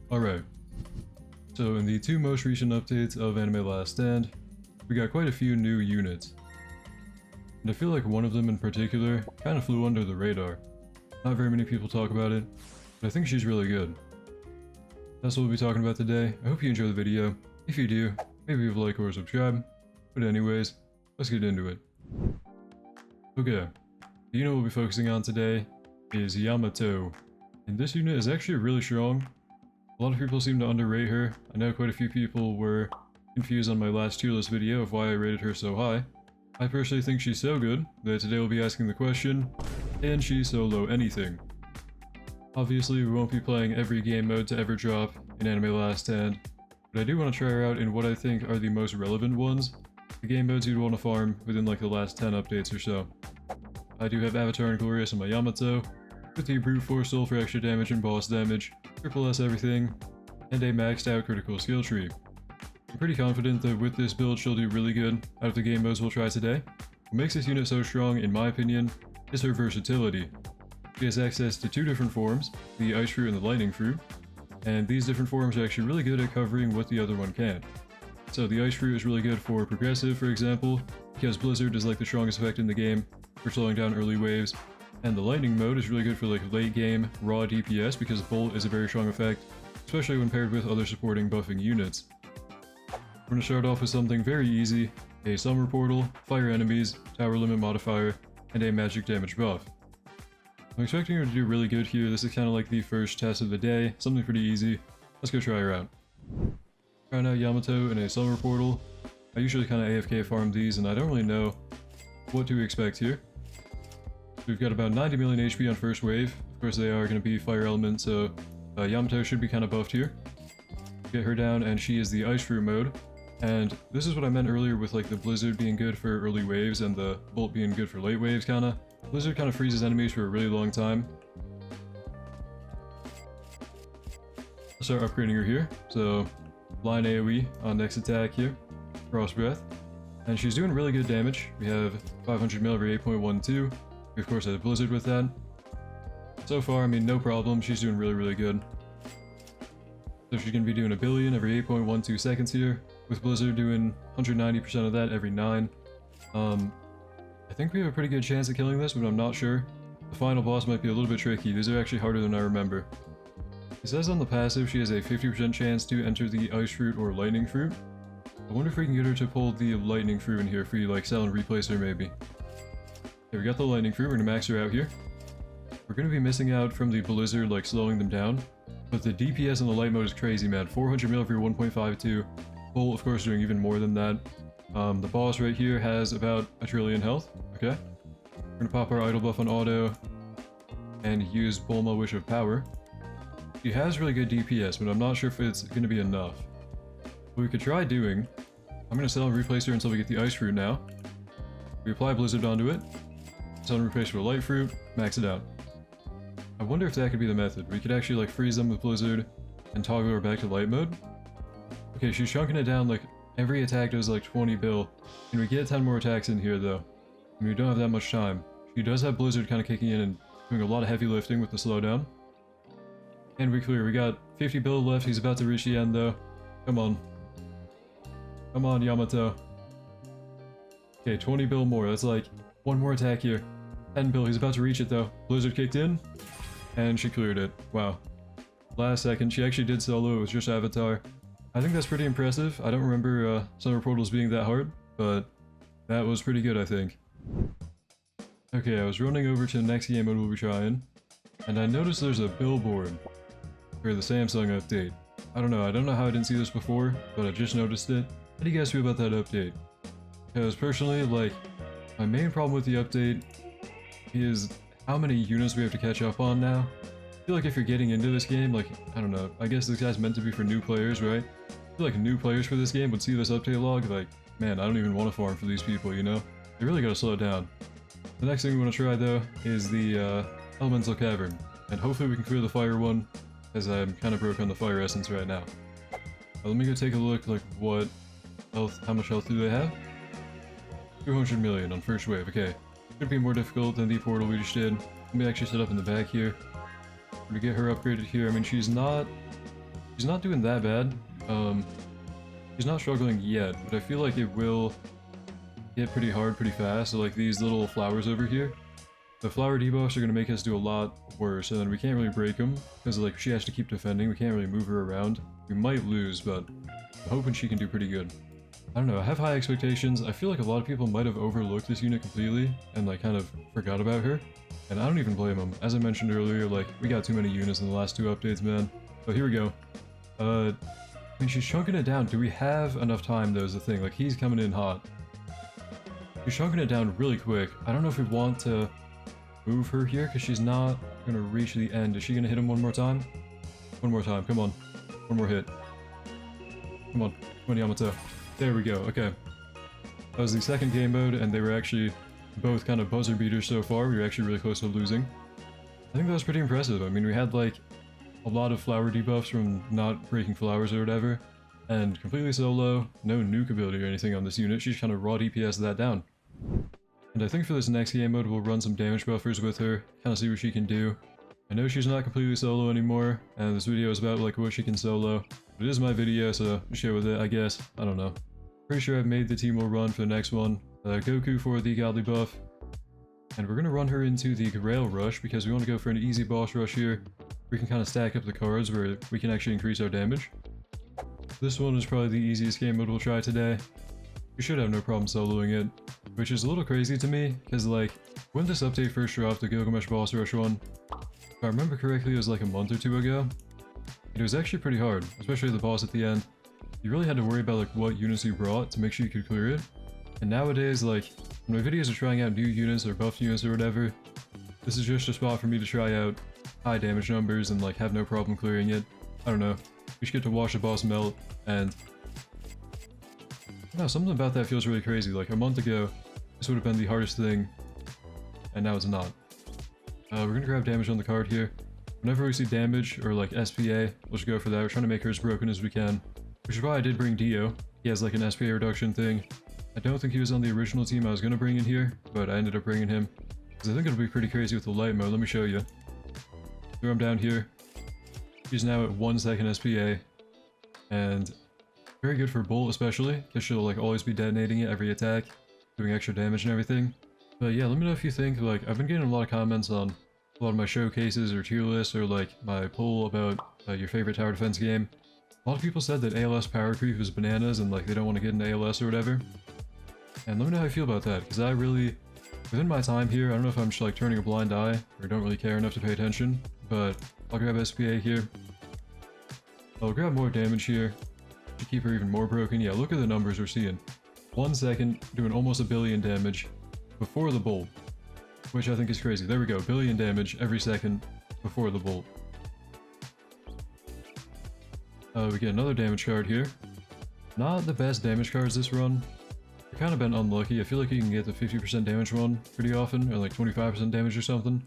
Alright, so in the two most recent updates of Anime Last Stand, we got quite a few new units. And I feel like one of them in particular kind of flew under the radar. Not very many people talk about it, but I think she's really good. That's what we'll be talking about today. I hope you enjoy the video. If you do, maybe leave a like or subscribe. But anyways, let's get into it. Okay, the unit we'll be focusing on today is Yamato. And this unit is actually really strong. A lot of people seem to underrate her. I know quite a few people were confused on my last tier list video of why I rated her so high. I personally think she's so good that today we'll be asking the question, can she solo anything? Obviously we won't be playing every game mode to ever drop in Anime Last Stand, but I do want to try her out in what I think are the most relevant ones, the game modes you'd want to farm within like the last 10 updates or so. I do have Avatar and Glorious on my Yamato, with the brute force soul for extra damage and boss damage, triple S everything, and a maxed out critical skill tree. I'm pretty confident that with this build she'll do really good out of the game modes we'll try today. What makes this unit so strong in my opinion is her versatility. She has access to two different forms, the Ice Fruit and the Lightning Fruit, and these different forms are actually really good at covering what the other one can't. So the Ice Fruit is really good for progressive, for example, because Blizzard is like the strongest effect in the game for slowing down early waves, and the Lightning mode is really good for like late game raw DPS because Bolt is a very strong effect, especially when paired with other supporting buffing units. We're going to start off with something very easy, a Summer Portal, Fire Enemies, Tower Limit Modifier, and a Magic Damage buff. I'm expecting her to do really good here. This is kind of like the first test of the day, something pretty easy. Let's go try her out. Trying out Yamato in a Summer Portal. I usually kind of AFK farm these and I don't really know what to expect here. We've got about 90 million HP on first wave. Of course they are going to be fire element, so Yamato should be kind of buffed here. Get her down and she is the Ice Fruit mode. And this is what I meant earlier with like the Blizzard being good for early waves and the Bolt being good for late waves kinda. Blizzard kind of freezes enemies for a really long time. I'll start upgrading her here. So line AoE on next attack here. Frost Breath. And she's doing really good damage. We have 500 mil every 8.12. We of course have Blizzard with that. So far, I mean, no problem. She's doing really good. So she's going to be doing a billion every 8.12 seconds here, with Blizzard doing 190% of that every 9. I think we have a pretty good chance at killing this, but I'm not sure. The final boss might be a little bit tricky. These are actually harder than I remember. It says on the passive she has a 50% chance to enter the Ice Fruit or Lightning Fruit. I wonder if we can get her to pull the Lightning Fruit in here if we like sell and replace her maybe. Okay, we got the Lightning Fruit. We're going to max her out here. We're going to be missing out from the Blizzard like slowing them down. But the DPS in the light mode is crazy, man. 400 mil every 1.52. Bolt, of course, doing even more than that. The boss right here has about a trillion health. Okay. We're gonna pop our idle buff on auto and use Bulma Wish of Power. She has really good DPS, but I'm not sure if it's gonna be enough. What we could try doing, I'm gonna sell and replace her until we get the Ice Fruit now. We apply Blizzard onto it, sell and replace her with Light Fruit, max it out. I wonder if that could be the method. We could actually like freeze them with Blizzard and toggle her back to light mode. Okay, she's chunking it down like every attack does like 20 bill. And we get 10 more attacks in here though. And we don't have that much time. She does have Blizzard kind of kicking in and doing a lot of heavy lifting with the slowdown. And we clear. We got 50 bill left. He's about to reach the end though. Come on. Come on, Yamato. Okay, 20 bill more. That's like one more attack here. 10 bill. He's about to reach it though. Blizzard kicked in. And she cleared it. Wow. Last second. She actually did solo. It was just Avatar. I think that's pretty impressive. I don't remember Summer Portals being that hard, but that was pretty good, I think. Okay, I was running over to the next game mode we'll be trying, and I noticed there's a billboard for the Samsung update. I don't know how I didn't see this before, but I just noticed it. How do you guys feel about that update? Because personally, like, my main problem with the update is how many units we have to catch up on now. I feel like if you're getting into this game, like, I don't know, I guess this guy's meant to be for new players, right? I feel like new players for this game would see this update log, like, man, I don't even want to farm for these people, you know? They really gotta slow it down. The next thing we want to try, though, is the Elemental Cavern. And hopefully we can clear the fire one, as I'm kind of broke on the fire essence right now. Let me go take a look, like, what health, how much health do they have? 200 million on first wave, okay. Could be more difficult than the portal we just did. Let me actually set up in the back here. We're gonna get her upgraded here. I mean, she's not she's not doing that bad. She's not struggling yet, but I feel like it will get pretty hard pretty fast. So like these little flowers over here, the flower debuffs are going to make us do a lot worse, and then we can't really break them because like she has to keep defending. We can't really move her around. We might lose, but I'm hoping she can do pretty good. I don't know, I have high expectations. I feel like a lot of people might have overlooked this unit completely and like kind of forgot about her. And I don't even blame them. As I mentioned earlier, like we got too many units in the last 2 updates, man. So here we go. I mean, she's chunking it down. Do we have enough time though is the thing. Like he's coming in hot. She's chunking it down really quick. I don't know if we want to move her here because she's not going to reach the end. Is she going to hit him one more time? One more time, come on. One more hit. Come on, Yamato. There we go, okay. That was the second game mode, and they were actually both kind of buzzer beaters so far. We were actually really close to losing. I think that was pretty impressive. I mean, we had like a lot of flower debuffs from not breaking flowers or whatever, and completely solo, no nuke ability or anything on this unit. She's kind of raw DPS that down. And I think for this next game mode, we'll run some damage buffers with her, kind of see what she can do. I know she's not completely solo anymore, and this video is about like what she can solo. It is my video, so share with it, I guess. I don't know. Pretty sure I've made the team will run for the next one. Goku for the godly buff. And we're going to run her into the Grail Rush because we want to go for an easy boss rush here. We can kind of stack up the cards where we can actually increase our damage. This one is probably the easiest game mode we'll try today. We should have no problem soloing it. Which is a little crazy to me, because like, when this update first dropped, the Gilgamesh boss rush one, if I remember correctly, it was like a month or 2 ago. It was actually pretty hard, especially the boss at the end. You really had to worry about like what units you brought to make sure you could clear it. And nowadays, like, when my videos are trying out new units or buffed units or whatever, this is just a spot for me to try out high damage numbers and like have no problem clearing it. I don't know. We should get to watch the boss melt, and no, something about that feels really crazy. Like a month ago, this would have been the hardest thing, and now it's not. We're gonna grab damage on the card here. Whenever we see damage or like SPA, we'll just go for that. We're trying to make her as broken as we can. Which is why I did bring Dio. He has like an SPA reduction thing. I don't think he was on the original team I was gonna bring in here, but I ended up bringing him because I think it'll be pretty crazy with the light mode. Let me show you. Throw him down here. She's now at 1 second SPA, and very good for Bolt especially, because she'll like always be detonating it every attack, doing extra damage and everything. But yeah, let me know if you think, like, I've been getting a lot of comments on a lot of my showcases or tier lists or like my poll about your favorite tower defense game. A lot of people said that ALS power creep is bananas and like they don't want to get into ALS or whatever. And let me know how you feel about that, because I really, within my time here, I don't know if I'm just like turning a blind eye or don't really care enough to pay attention, but I'll grab SPA here. I'll grab more damage here to keep her even more broken. Yeah, look at the numbers we're seeing. 1 second, doing almost 1 billion damage before the bolt, which I think is crazy. There we go, 1 billion damage every second before the bolt. We get another damage card here. Not the best damage cards this run. We've kind of been unlucky. I feel like you can get the 50% damage one pretty often, or like 25% damage or something.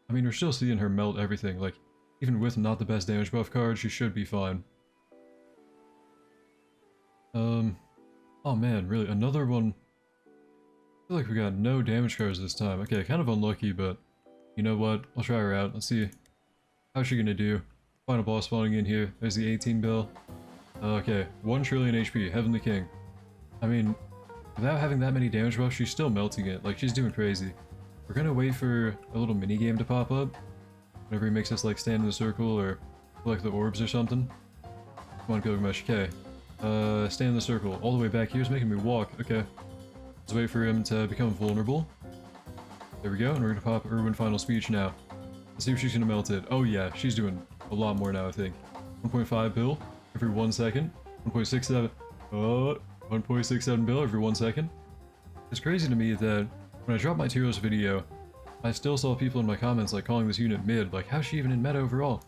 I mean, we're still seeing her melt everything. Like, even with not the best damage buff card, she should be fine. Oh man, really, another one. I feel like we got no damage cards this time. Okay, kind of unlucky, but you know what? I'll try her out. Let's see how's she gonna do. Final boss spawning in here. There's the 18 bill. Okay, 1 trillion HP, Heavenly King. I mean, without having that many damage buffs, she's still melting it. Like, she's doing crazy. We're gonna wait for a little mini game to pop up. Whenever he makes us like stand in a circle or collect the orbs or something. Come on, Gilgamesh. Okay. Stand in the circle. All the way back here is making me walk. Okay. Let's wait for him to become vulnerable. There we go, and we're gonna pop Irwin Final Speech now. Let's see if she's gonna melt it. Oh yeah, she's doing a lot more now, I think. 1.5 bill every 1 second. 1.67. 1.67 bill every 1 second. It's crazy to me that when I dropped my tier list video, I still saw people in my comments like calling this unit mid. Like, how's she even in meta overall?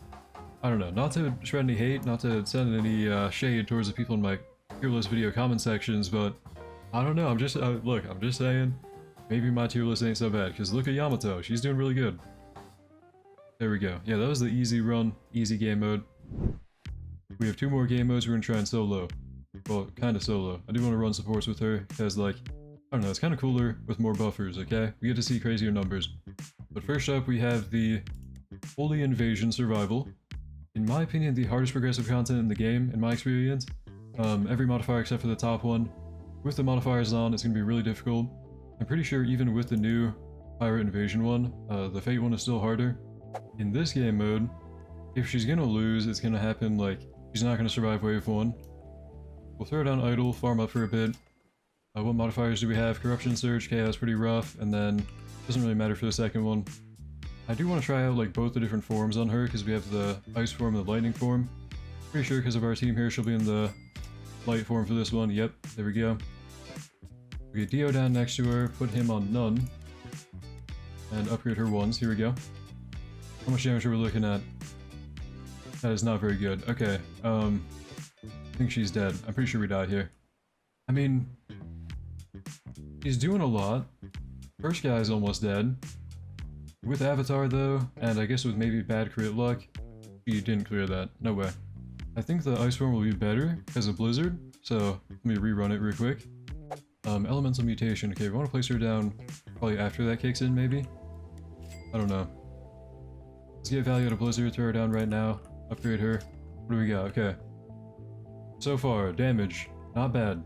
I don't know. Not to spread any hate, not to send any shade towards the people in my tier list video comment sections, but I don't know. I'm just look. I'm just saying, maybe my tier list ain't so bad. Because look at Yamato, she's doing really good. There we go. Yeah, that was the easy run, easy game mode. We have 2 more game modes we're gonna try and solo. Well, kind of solo. I do want to run supports with her because, like, I don't know, it's kind of cooler with more buffers, okay? We get to see crazier numbers. But first up, we have the Holy Invasion Survival. in my opinion, the hardest progressive content in the game, in my experience. Every modifier except for the top one. With the modifiers on, it's going to be really difficult. I'm pretty sure even with the new Pirate Invasion one, the Fate one is still harder. In this game mode, if she's going to lose, it's going to happen like she's not going to survive wave 1. We'll throw down Idle, farm up for a bit. What modifiers do we have? Corruption Surge, Chaos, pretty rough, and then doesn't really matter for the second one. I do want to try out like both the different forms on her because we have the Ice form and the Lightning form. Pretty sure because of our team here she'll be in the Light form for this one. Yep, there we go. We get Dio down next to her, put him on none, and upgrade her ones. Here we go. How much damage are we looking at? That is not very good. Okay, I think she's dead. I'm pretty sure we died here. I mean, she's doing a lot. First guy is almost dead. With Avatar though, and I guess with maybe bad crit luck, she didn't clear that. No way. I think the Ice form will be better because of Blizzard, so let me rerun it real quick. Elemental Mutation. Okay, we want to place her down probably after that kicks in, maybe? I don't know. Let's get value out of Blizzard, throw her down right now, upgrade her. What do we got? Okay. So far, damage, not bad.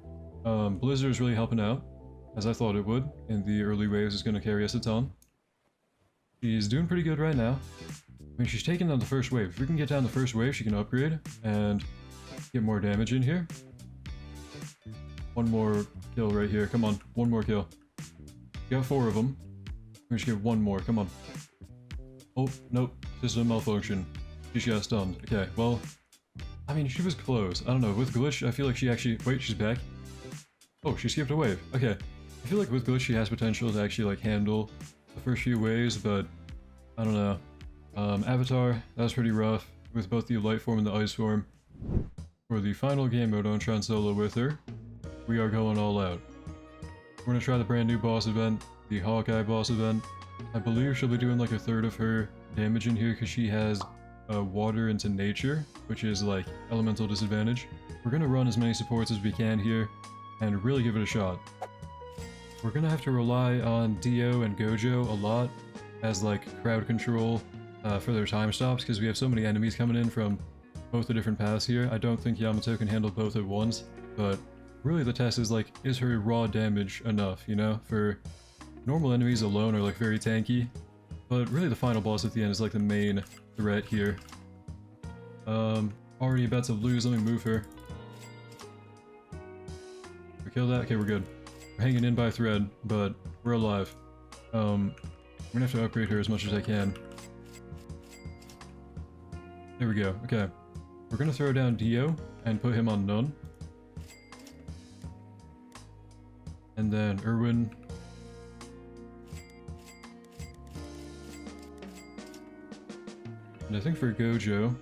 Blizzard is really helping out, as I thought it would. In the early waves, it's going to carry us a ton. She's doing pretty good right now. I mean, she's taking down the first wave. If we can get down the first wave, she can upgrade and get more damage in here. One more kill right here. Come on, one more kill. We got 4 of them. We should get one more. Come on. Oh, nope. System malfunction. She just got stunned. Okay, well, I mean, she was close. I don't know. With Glitch, I feel like she actually... Wait, she's back. Oh, she skipped a wave. Okay. I feel like with Glitch, she has potential to actually, like, handle the first few waves, but I don't know. Avatar, that was pretty rough with both the Light form and the Ice form. For the final game mode on Tron Solo with her, we are going all out. We're going to try the brand new boss event, the Hawkeye Boss Event. I believe she'll be doing like a third of her damage in here because she has water into nature, which is like elemental disadvantage. We're going to run as many supports as we can here and really give it a shot. We're going to have to rely on Dio and Gojo a lot as like crowd control for their time stops because we have so many enemies coming in from both the different paths here. I don't think Yamato can handle both at once, but really the test is like, is her raw damage enough, you know? For normal enemies alone are like very tanky, but really the final boss at the end is like the main threat here. Already about to lose, let me move her. We kill that? Okay, we're good. We're hanging in by a thread, but we're alive. I'm gonna have to upgrade her as much as I can. There we go, okay. We're gonna throw down Dio and put him on none. And then Irwin. And I think for Gojo,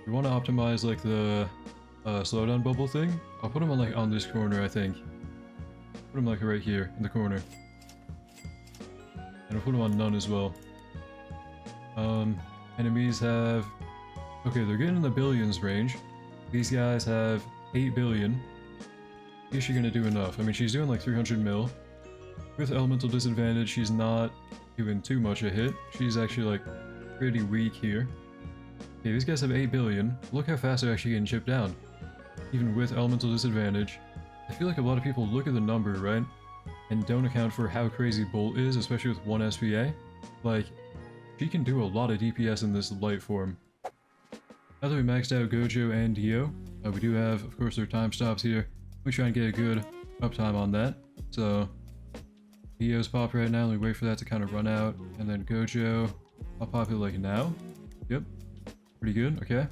we want to optimize like the slowdown bubble thing. I'll put him on like on this corner, I think. Put him like right here in the corner. And I'll put him on none as well. Enemies have... Okay, they're getting in the billions range. These guys have 8 billion. Is she gonna do enough? I mean, she's doing like 300 mil. With elemental disadvantage, she's not doing too much a hit. She's actually like pretty weak here. Okay, these guys have 8 billion. Look how fast they're actually getting chipped down. Even with elemental disadvantage. I feel like a lot of people look at the number, right? And don't account for how crazy Bolt is, especially with 1 SPA. Like, she can do a lot of DPS in this light form. Now that we maxed out Gojo and Dio, we do have, of course, their time stops here. We try and get a good uptime on that. So, Dio's popped right now, and we wait for that to kind of run out. And then Gojo, I'll pop it like now. Yep, pretty good, okay.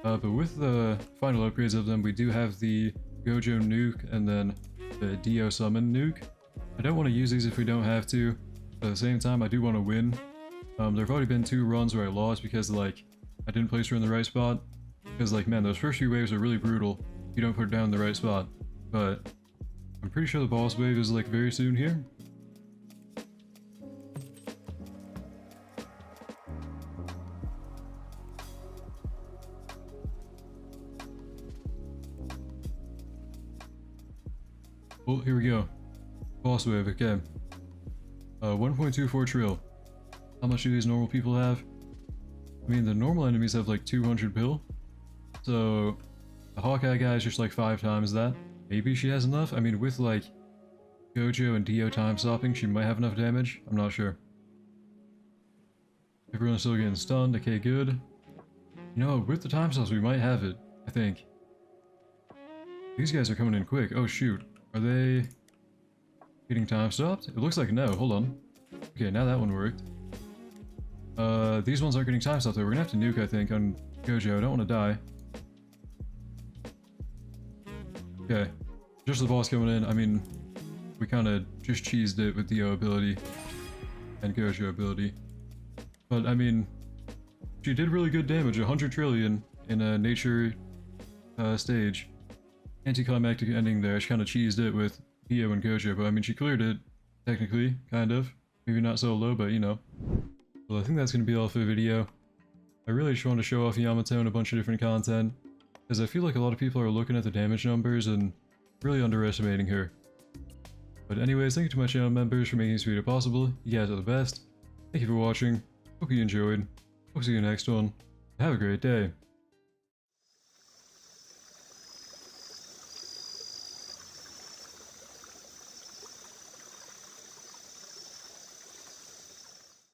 But with the final upgrades of them, we do have the Gojo nuke and then the Dio summon nuke. I don't want to use these if we don't have to, but at the same time I do want to win. There have already been 2 runs where I lost because like I didn't place her in the right spot. Because like man, those first few waves are really brutal if you don't put her down in the right spot. But I'm pretty sure the boss wave is like very soon here. Well, here we go. Boss wave, okay. 1.24 trill. How much do these normal people have? I mean, the normal enemies have like 200 bill. So the Hawkeye guy is just like 5 times that. Maybe she has enough? I mean, with like Gojo and Dio time stopping, she might have enough damage. I'm not sure. Everyone's still getting stunned. Okay, good. You know, with the time stops, we might have it. I think. These guys are coming in quick. Oh shoot. Are they getting time stopped? It looks like no. Hold on. Okay, now that one worked. These ones aren't getting time stopped though. We're gonna have to nuke, I think, on Gojo. I don't want to die. Okay. Just the boss coming in. I mean, we kind of just cheesed it with Dio ability and Gojo ability. But, I mean, she did really good damage. 100 trillion in a nature stage. Anticlimactic ending there. She kind of cheesed it with Dio and Gojo, but I mean, she cleared it, technically, kind of. Maybe not so low, but you know. Well, I think that's going to be all for the video. I really just want to show off Yamato and a bunch of different content, because I feel like a lot of people are looking at the damage numbers and really underestimating her. But anyways, thank you to my channel members for making this video possible. You guys are the best. Thank you for watching. Hope you enjoyed. Hope to see you next one. Have a great day.